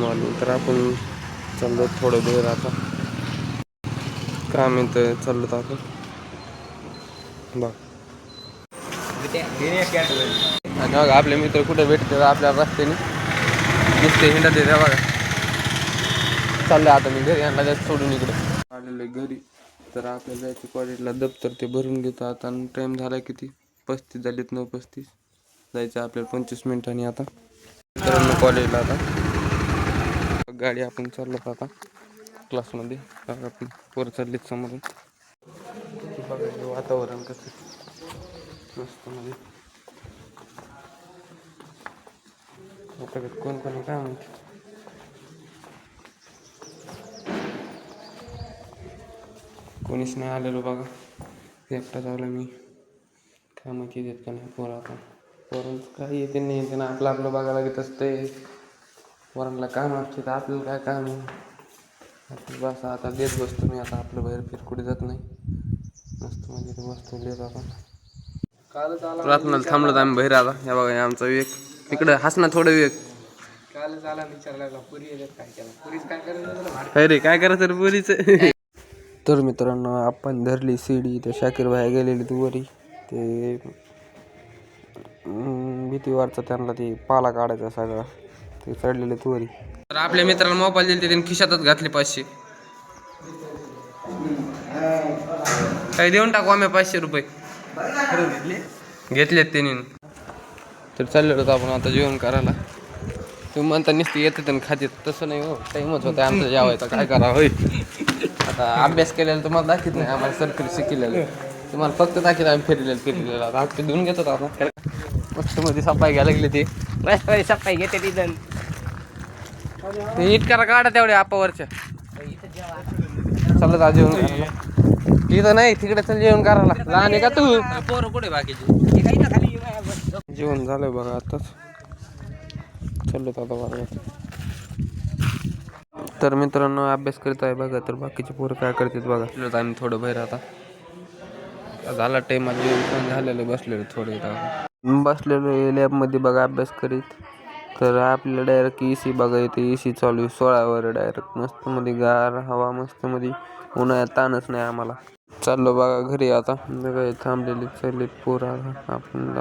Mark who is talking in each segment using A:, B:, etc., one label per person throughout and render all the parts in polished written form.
A: Morning. तर आपण चाललो थोडं वेळ आता काम येतं चाललो तर आपण बघ. आणि बघा आपले मित्र कुठे भेटते आपल्या रस्त्याने नुसते हिंडत येते बघा. चाललं आता मी घरी यांना जास्त सोडून इकडे आलेलो घरी. तर आपल्याला जायचं कॉलेजला दप्तर ते भरून घेतो आता. टाईम झाला किती 35 झालेत 9:35 जायचं आपल्याला 25 मिनिटांनी आता मित्रांनो कॉलेजला. आता गाडी आपण चाललो आता क्लासमध्ये आपण वर चाललीत समोरून. बघा वातावरण कसं मस्त मध्ये आता कोण कोणी काय म्हणते कोणीच नाही आलेलो बघा. एकटा चावला मी काय माहिती देत का नाही पोरं. आता पोरांचं काय येते नाही येते ना आपलं आपलं बघायला लागत असते. पोरांना काम असते तर आपल्याला काय काम आहे. आपलं बस आता देत बसतो मी आता आपलं बाहेर फिर कुठे जात नाही. मस्त म्हणजे ते मस्त लिहित आपण प्रार्थनाला थांबलो आम्ही बाहेर आता. या बघा आमचा विवेक तिकडं हस ना थोडं विवेक. अरे काय करायचं रे पुरीचं. तर मित्रांनो आपण धरली सीडी. तर शाकीर भाई गेलेली ती वरी ते भीती वाटतं त्यांना ते पाला काढायचा सगळा ते चढलेले वरी. तर आपल्या मित्राला मोबाईल दिले त्यांनी खिशातच घातले 500. काही देऊन टाकू आम्ही 500 रुपये घेतलेत त्यांनी. तर चाललेलो होतो आपण आता जेवण करायला. तुम्ही म्हणता नुसते येतात आणि खातात तसं नाही हो. टाईमच होतं आमचं जेवायचं काय करावं होय. आता अभ्यास केलेला तुम्हाला दाखवत नाही आम्हाला सरकारी शिकलेलं तुम्हाला फक्त दाखवत आम्ही फिरलेलं आता ते घेऊन घेतो आता मस्त मध्ये सफाई घ्यायला लागली ती मस्त सफाई घेते तिथं. नीट करा काढा तेवढ्या आपावरच्या चालत आज जेवण करायला. तिथं नाही तिकडे चल जेवण करायला. लहान आहे का तू पोरं कुठे बाकीचे जेवण झालं बघा आताच चाललो आता बघा. तर मित्रांनो अभ्यास करत आहे बघा. तर बाकीचे पोरं काय करतात बघा. आम्ही थोडं बाहेर आता झाला टाईम आज जेवण झालेलं बसलेलं थोडं बसलेलो लॅबमध्ये बघा अभ्यास करीत. तर आपल्याला डायरेक्ट एसी बघा येते. एसी चालू 16वर डायरेक्ट मस्त मध्ये गार हवा मस्त मध्ये उन्हाळ्यात ताणच नाही आम्हाला. चाललो बघा घरी आता बघा थांबलेली चाललीत पोरं. आपण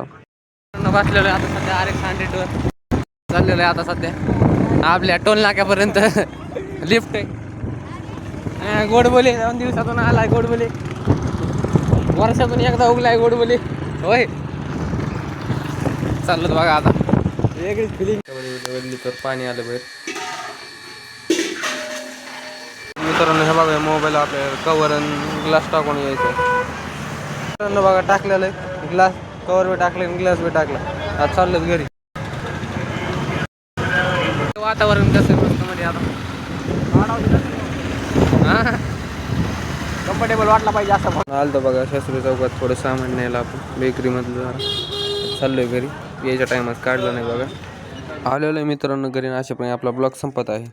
A: बसलेलो आता सध्या RX 100 चाललेलं आहे आता सध्या आपल्या टोल नाक्यापर्यंत. लिफ्ट आहे गोडबोली 2 दिवसातून आलाय गोडबोली. वर्षातून एकदा उगलाय गोडबोली होय. चाललो बघा आता वेगळीच फिलिंग. तर पाणी आलं बाहेर. मित्रांनो हे बघा मोबाईल आपल्याला कवर आणि ग्लास टाकून यायचं. मित्रांनो बघा टाकलेलं आहे ग्लास कवर बी टाकले ग्लास बी टाकला. आज चाललं घरी. वातावरण कसं मस्त मध्ये आता कम्फर्टेबल वाटला पाहिजे असं आलं बघा. शास्त्री चौकात थोडं सामान न्यायला आपण बेकरीमधलं जरा चाललोय घरी. यायच्या टायमात काढलं नाही बघा. आलेलो आहे मित्रांनो घरी. अशाप्रमाणे आपला ब्लॉग संपत आहे.